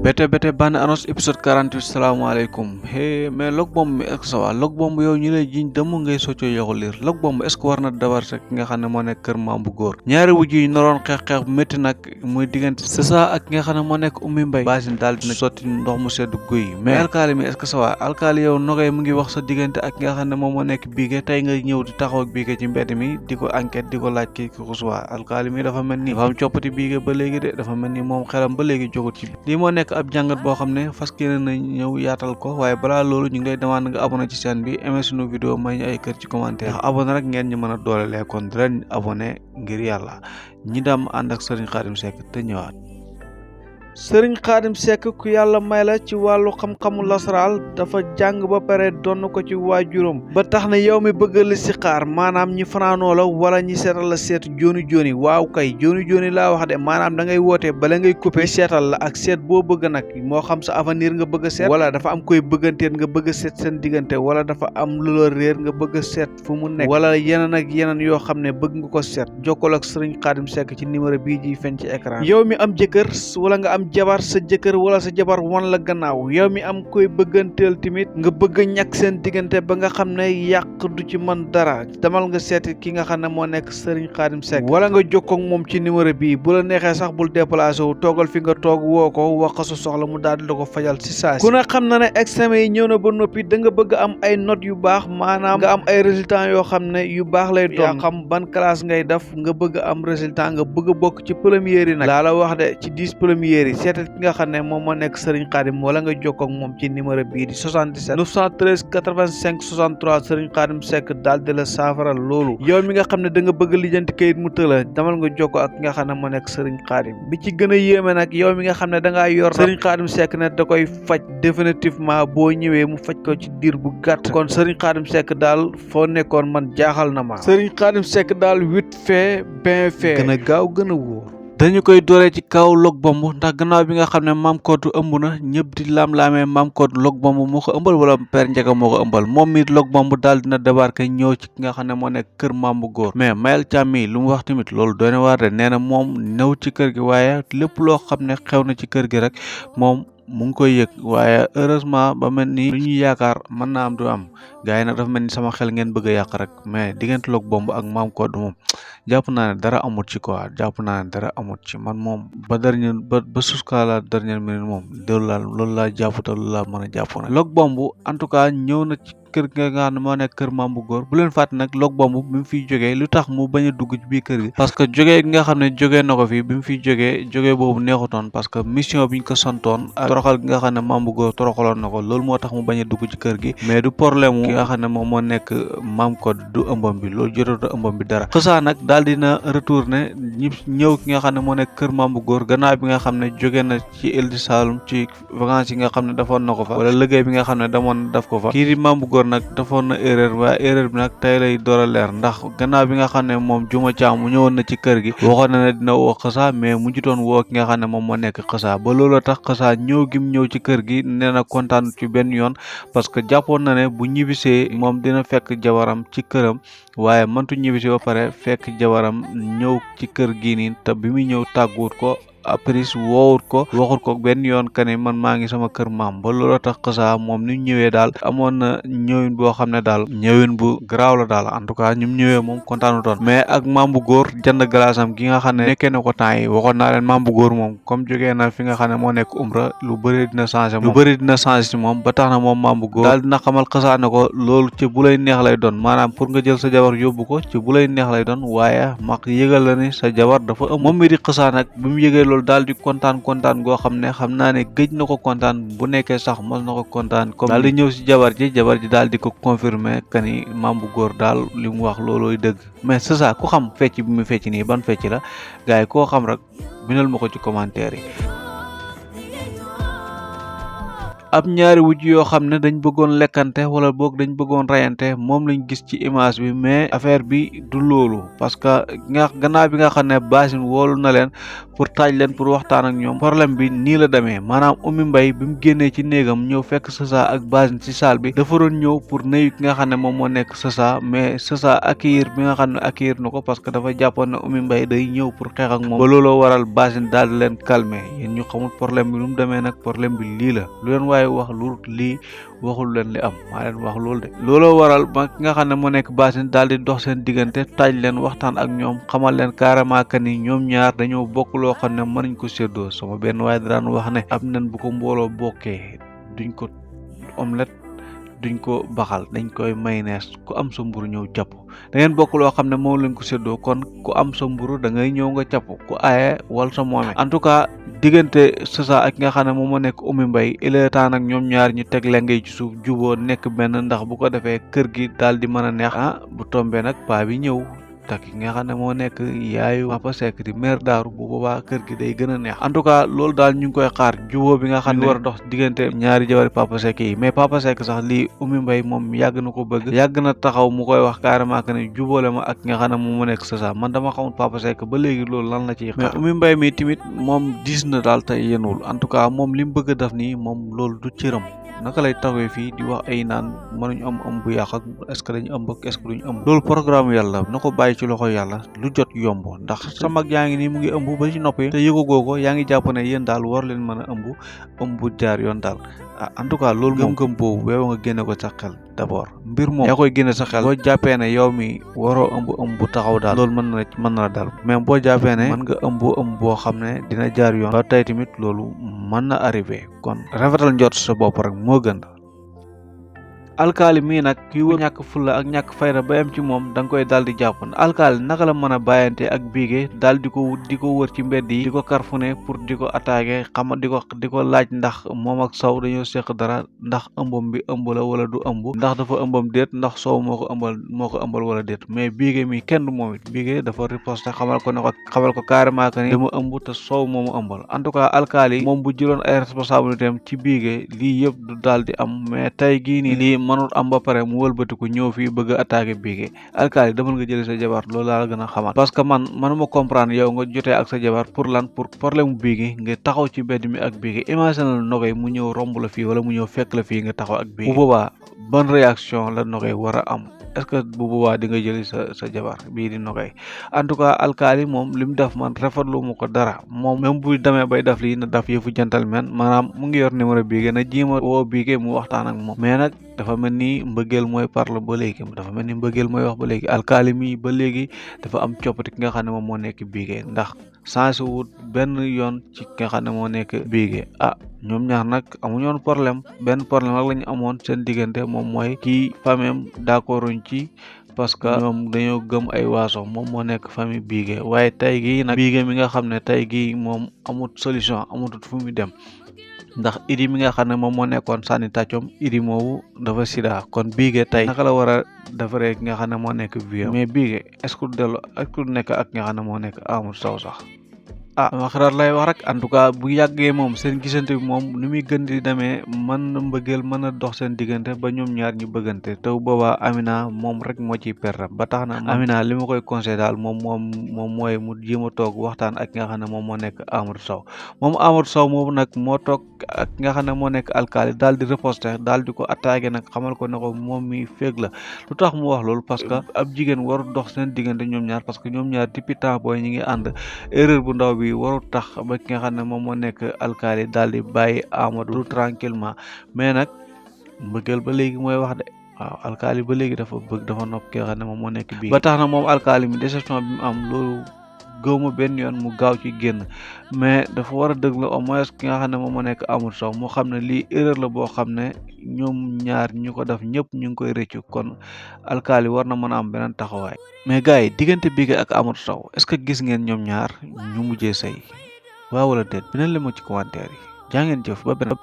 bete bande annonce épisode 48 salaamaaleykum mais log bomb mi est-ce que ça va log bomb yow ñu lay jiñ dëmm ngay soccoo yoxu liir log bomb est-ce que war na dabar ki nga xam ne moo nekk kër maam bu góor ñaari wujj yi naroon xeex bu métti nag muy diggante Sisa ak ki nga xam ne moo nekk Oumy Mbaye Basine daal dina sotti ndox mu sedd guy mais alkaali mi est-ce que ça va alkaali yow nogay mu ngi wax sa diggante ak ki nga xam ne moom moo nekk biige tey nga ñëw di taxaw ak biige ci mbedd mi di ko enquête di ko laaj kii ko suwa alkaali mi dafa mel ni dafa am coppati biige ba léegi de dafa mel ni moom xelam ba léegi jógut ci lii moo nekk ab jàngat boo xam ne fas yéene na ñëw yaatal ko waaye balaa loolu ñu ngi lay demande nga abonné ci chaîne bi aimé suñu vidéo may ñu ay kër ci commentaire ndax abonné rek ngeen ñu mën a doolelee kon di leen abonné ngir yàlla ñi dem ànd ak Serigne Khadim Seck te ñëwaat. Sëriñ Xaadim Seck ku yàlla may la ci wàllu xam-xamu lasaraal dafa jàng ba pare donn ko ci waajuram ba tax na yow mi bëgg la si xaar maanaam ñi fanaanoo la wala ñi seetal la seet jooni jooni waaw kay jooni jooni laa wax de maanaam da ngay wootee bala ngay coupé seetal la ak seet boo bëgg nag moo xam sa avenir nga bëgg a seet wala dafa am koy bëgganteen nga bëgg a seet seen diggante wala dafa am lu la réer nga bëgg a seet fu mu nekk wala yeneen ak yeneen yoo xam ne bëgg nga ko seet jokkoo ak Sëriñ Xaadim Seck ci numéro bii ji feeñ ci écran yow mi am jëkkër wala nga am jabar sa jëkkër wala sa jabar wan la gannaaw yow mi am koy bëgganteel tamit nga bëgg a ñàkk seen diggante ba nga xam ne yàq du ci mën dara demal nga seeti ki nga xam ne moo nekk Serigne Khadim Seck wala nga jokkoo ak moom ci numéro bii bu la neexee sax bul déplacé wu toogal fi nga toog woo ko wax ko sa soxla mu daal di la ko fajal si saa si ku ne xam na ne examen yi ñëw na ba noppi da nga bëgg am ay notes yu baax maanaam nga am ay résultats yoo xam ne yu baax lay doon yaa xam ban classe ngay def nga bëgg am résultat nga bëgg a bokk ci première yi nag laa la wax de ci 10 premières yi seetal ki nga xam ne moom moo nekk Serigne Khadim wala nga jokkoo ak moom ci numéro bii di 77 913 85 63 Serigne Khadim Seck daal di la saafara loolu yow mi nga xam ne da nga bëgg lijjanti kayit mu tëla damal nga jokkoo ak ki nga xam ne moo nekk Serigne Khadim bi ci gën a yéeme nag yow mi nga xam ne da ngaa yor Serigne Khadim Seck ne da koy faj définitivement boo ñëwee mu faj ko ci diir bu gàtt kon Serigne Khadim Seck daal foo nekkoon man jaaxal na ma Serigne Khadim Seck daal vite fait bien fait gën a gaaw gën a wóor dañu koy dooree ci kaw log bomb ndax gannaaw bi nga xam ne maam Kodou ëmb na ñëpp di laam-laamee maam Kodou log bomb moo ko ëmbal wala père Ndiaga moo ko ëmbal moom mi log bomb daal dina débarqué ñëw ci ki nga xam ne moo nekk kër maam bu góor mais Mayel Thiam mi lu mu wax tamit loolu doy na waar de nee na moom ñëw ci kër gi waaye lépp loo xam ne xew na ci kër gi rek moom mu ngi koy yëg waaye heureusement ba mel ni lu ñuy yaakaar mën naa am du am gars yi nag dafa mel ni sama xel ngeen bëgg a yàq rek mais diggante log bomb ak maam Kodou moom jàpp naa ne dara amut ci quoi jàpp naa ne dara amut ci man moom ba dernier ba jusqu'à la dernière minute moom loolu laa jàpp te loolu laa mën a jàpp nag log bomb en tout cas ñëw na ci kër nga xam ne moo nekk kër maam bu góor bu leen fàtte nag log bomb bi mu fiy jógee lu tax mu bañ a dugg ci biir kër gi parce que jógee gi nga xam ne jógee na ko fi bi mu fiy jógee boobu neexutoon parce que mission bi ñu ko santoon ak toroxal gi nga xam ne maam bu góor toroxaloon na ko loolu moo tax mu bañ a dugg ci kër gi mais du problème ki nga xam ne moom moo nekk maam ko du ëmbam bi loolu jotatu ëmbam bi dara xësaa nag daal dina retourné ñëw ki nga xam ne moo nekk kër maam bu góor gannaaw bi nga xam ne jógee na ci Île du Saloum ci vacances yi nga xam ne defoon na ko fa wala liggéey bi nga xam ne demoon daf ko fa kii di maam bu góor nag defoon na erreur waaye erreur bi nag tey lay door a leer ndax gannaaw bi nga xam ne moom juma caam mu ñëwoon na ci kër gi waxoon na ne dina woo xësaa mais mu jutoon woo ki nga xam ne moom moo nekk xësaa ba looloo tax xësaa ñëw gim ñëw ci kër gi nee na kontaan ci benn yoon parce que jàppoon na ne bu ñibbisee moom dina fekk jabaram ci këram waaye mëntu ñibbisi ba pare fekk jabaram ñëw ci kër gi nii te bi muy ñëw tàgguwut ko après woowut ko waxut ko benn yoon que ne man maa ngi sama kër maam ba looloo tax xësaa moom ni mu ñëwee daal amoon na ñëwin boo xam ne daal ñëwin bu garaaw la daal en tout cas ñu ñëwee moom kontaanutoon mais ak maam bu góor jënd galaasam gi nga xam ne nekkee na ko temps yi waxoon naa leen maam bu góor moom comme jógee na fi nga xam ne moo nekk umra lu bëri dina changé ci moom ba tax na moom maam bu góor daal dina xamal xësaa ne ko loolu ci bu lay neex lay doon maanaam pour nga jël sa jabar yóbbu ko ci bu lay neex lay doon waaye mag yëgal la ni sa jabar dafa ëmb moom mi di xësaa nag bi mu yëgee loolu daal di kontaan goo xam ne xam naa ne gëj na ko kontaan bu nekkee sax mos na ko kontaan comme daal di ñëw si jabar ji daal di ko confirmer que ni maam bu góor daal li mu wax loolooy dëgg mais c'est ça ku xam fecc bi mu fecc nii ban fecc la gars yi koo xam rek bindal ma ko ci commentaire yi ab ñaari wujj yoo xam ne dañ bëggoon lekkante wala boog dañ bëggoon rayante moom lañ gis ci image bi mais affaire bi du loolu parce que gannaaw bi nga xam ne Basine woolu na leen pour taaj leen pour waxtaan ak ñoom problème bi nii la demee maanaam Oumy Mbaye bi mu génnee ci néegam ñëw fekk Seusa ak Basine ci salle bi dafa doon ñëw pour nuyu ki nga xam ne moom moo nekk Seusa mais Seusa accueillir bi nga xam ne accueillir na ko parce que dafa jàppoon ne Oumy Mbaye day ñëw pour xeex ak moom ba looloo waral Basine daal di leen calmer yéen ñu xamul problème bi nu mu demee nag problème bi lii la lu leen waaye wax lu lii waxul leen li am maa leen wax loolu de looloo waral ba ki nga xam ne moo nekk Basine daal di dox seen diggante taaj leen waxtaan ak ñoom xamal leen carrément que ni ñoom ñaar dañoo bokk loo xam ne mënuñ ko séddoo sama benn waaye daan wax ne am nen bu ko mbooloo bokkee duñ ko omelette duñ ko baxal dañ koy mayonnaise ku am sa mburu ñëw jàpp da ngeen bokk loo xam ne moom lañ ko séddoo kon ku am sa mburu da ngay ñëw nga jàpp ku aaye wal sa moome en tout cas diggante Seusa ak nga xam ne moom moo nekk Oumy Mbaye il est temps nag ñoom ñaar ñu teg lengay ci suuf juboo nekk benn ndax bu ko defee kër gi daal di mën a neex bu tombee nag paa bi ñëw tak nga xam ne moo nekk yaayu Papa Seck di maire daaru bu boobaa kër gi day gën a neex en tout cas loolu daal ñu ngi koy xaar juboo bi nga xam ne war a dox diggante ñaari jabari Papa Seck yi mais Papa Seck sax lii Oumy Mbaye moom yàgg na ko bëgg yàgg na taxaw mu koy wax carrément que ne jubóole ma ak nga xam ne moom mu nekk Seusa man dama xamul Papa Seck ba léegi loolu lan la ciy xaar mais Oumy Mbaye mi tamit moom diis na daal tey yenuwul en tout cas moom li mu bëgg a def nii moom loolu du cëram naka lay taxawee fii di wax ay naan mënuñ am bu yàq ak est-ce que dañu ëmb ak est-ce que duñu ëmb loolu programme yàlla na ko bàyyi ci loxo yàlla lu jot yomb ndax sa mag yaa ngi nii mu ngi ëmb ba ci noppi te yëgugoo ko yaa ngi jàpp ne yéen daal war leen mën a ëmb bu jaar yoon daal en tout cas loolu gëm-gëm boobu weewa nga génne ko sa xel d'abord mbir moom yaa koy génne sa xel boo jàppee ne yow mi waroo ëmb bu taxaw daal loolu mën na la daal mais boo jàppee ne mën nga ëmb boo xam ne dina jaar yoon ba tey tamit loolu mën na arrivé kon rafetal njort sa bopp rek moo gën alkaali mii nag kii wër ñàkk fulla ak ñàkk fayda ba am ci moom da nga koy daal di jàpp alkaali naka la mën a bàyyante ak biige daal di ko wër ci mbedd yi di ko karfune pour di ko attaqué di ko laaj ndax moom ak Sow dañoo seq dara ndax ëmbam bi ëmb la wala du ëmb ndax dafa ëmbam déet ndax Sow moo ko ëmbal wala déet mais biige mi kenn du moom it biige dafa riposte xamal ko carrément que ni dama ëmb te Sow moomu ëmbal en tout cas alkaali moom bu jëloon ay responsabilité am ci biige lii yëpp du daal di am mais tey gii nii lii mënul am ba pare mu wëlbatiku ñëw fii bëgg a attaqué biige alkaali demal nga jëli sa jabar loolu laa la gën a xamal parce que manuma comprendre yow nga jotee ak sa jabar pour lan pour problème mu biige nga taxaw ci mbedd mi ak biige imagine la Nogay mu ñëw romb la fii wala mu ñëw fekk la fii nga taxaw ak biige bu boobaa ban réaction la Nogay war a am est-ce que bu boobaa di nga jëli sa jabar bii di Nogay en tout cas alkaali moom li mu def man rafetlu mu ko dara moom même bu demee bay def lii na def yëfu gentleman maanaam mu ngi yor numéro biige na jiima woo biige mu waxtaan ak moom mais nag dafa mel ni mbëggeel mooy parle ba léegi dafa mel ni mbëggeel mooy wax ba léegi alkaali mi ba léegi dafa am coppati ki nga xam ne moom moo nekk biige ndax changé wut benn yoon ci ki nga xam ne moo nekk biige ñoom ñaar nag amuñoon problème benn problème rek la ñu amoon seen diggante moom mooy kii famem d'accorduñ ci parce que ñoom dañoo gëm ay waaso moom moo nekk famille biige waaye tey gii nag biige mi nga xam ne tey gii moom amut solution amutut fu mu dem ndax idi mi nga xam ne moom moo nekkoon sànni tàccoom idi moowu dafa sida kon biige tey naka la war a defaree ki nga xam ne moo nekk vie mais biige est-ce que du nekk ak nga xam ne moo nekk amul saw sax ma xalaat lay wax rek en tout cas bu yàggee moom seen gisante bi moom ni muy gën di demee mën na mbëggeel mën a dox seen diggante ba ñoom ñaar ñu bëggante te boobaa Amina moom rek moo ciy perte ba tax na Amina li ma koy conseillé daal moom mooy mu jéem a toog waxtaan ak nga xam ne moom moo nekk Amadou Sow moom Amadou Sow moom nag moo toog ak nga xam ne moo nekk alkaali daal di riposte daal di ko attaqué nag xamal ko ne ko moom mi féeg la lu tax mu wax loolu parce que ab jigéen waru dox seen diggante ñoom ñaar parce que ñoom ñaar depuis temps booy ñi ngi ànd erreur bu ndaw bi waru tax ba ki nga xam ne moom moo nekk alkaali daal di bàyyi Amadou tranquillement mais nag mbëggeel ba léegi mooy wax de waaw alkaali ba léegi dafa nopp ki nga xam ne moom moo nekk bii ba tax na moom alkaali mi déception bi mu am loolu gëwma benn yoon mu gaaw ci génn mais dafa war a dëgg la au moins ki nga xam ne moom moo nekk Amadou Sow moo xam ne lii erreur la boo xam ne ñoom ñaar ñu ko def ñëpp ñu ngi koy rëccu kon alkaali war na mën a am beneen taxawaay mais gars yi diggante Bigue ak Amadou Sow est-ce que gis ngeen ñoom ñaar ñu mujjee sëy waaw wala déet beneen la ma ci commentaire yi jaa ngeen jëf ba beneen